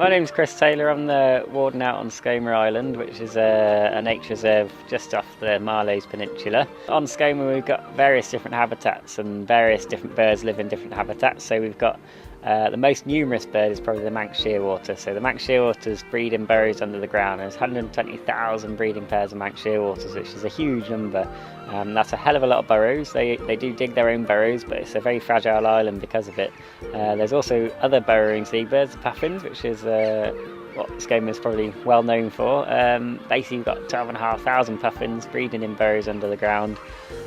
My name's Chris Taylor. I'm the warden out on Skomer Island, which is a nature reserve just off the Marloes Peninsula. On Skomer we've got various different habitats, and various different birds live in different habitats. So we've got the most numerous bird is probably the Manx shearwater. So the Manx shearwaters breed in burrows under the ground. There's 120,000 breeding pairs of Manx shearwaters, which is a huge number. That's a hell of a lot of burrows. They do dig their own burrows, but it's a very fragile island because of it. There's also other burrowing seabirds, the puffins, which is what Skomer is probably well known for. Basically, we've got 12,500 puffins breeding in burrows under the ground.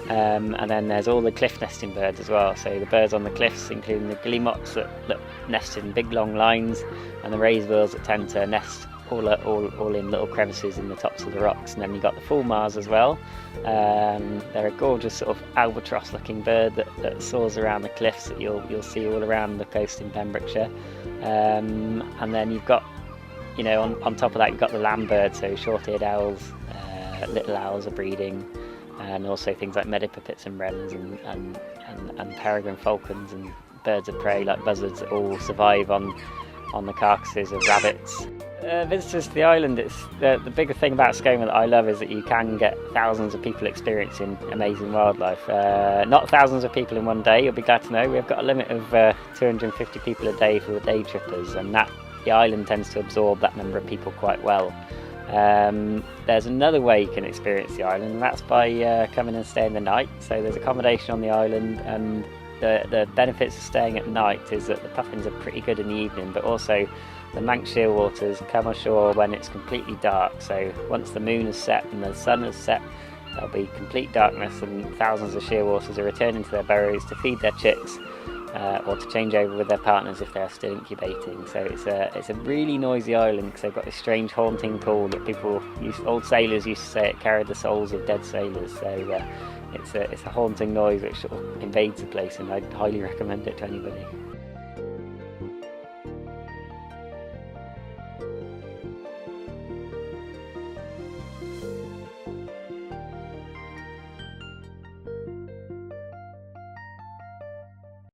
And then there's all the cliff nesting birds as well. So the birds on the cliffs, including the guillemots that nest in big long lines, and the razorbills that tend to nest all in little crevices in the tops of the rocks. And then you've got the fulmars as well. They're a gorgeous sort of albatross-looking bird that soars around the cliffs that you'll see all around the coast in Pembrokeshire. And then you've got, on top of that, you've got the land birds, so short-eared owls, little owls are breeding, and also things like meadowpipits and wrens and peregrine falcons and birds of prey like buzzards that all survive on the carcasses of rabbits. Visitors to the island, it's the bigger thing about Skomer that I love is that you can get thousands of people experiencing amazing wildlife. Not thousands of people in one day, you'll be glad to know. We've got a limit of 250 people a day for the day trippers, and the island tends to absorb that number of people quite well. There's another way you can experience the island, and that's by coming and staying the night. So there's accommodation on the island, and the benefits of staying at night is that the puffins are pretty good in the evening, but also the Manx shearwaters come ashore when it's completely dark. So once the moon has set and the sun has set, there'll be complete darkness, and thousands of shearwaters are returning to their burrows to feed their chicks or to change over with their partners if they're still incubating. So it's a really noisy island because they've got this strange haunting call that old sailors used to say it carried the souls of dead sailors. So it's a haunting noise which sort of invades the place, and I'd highly recommend it to anybody.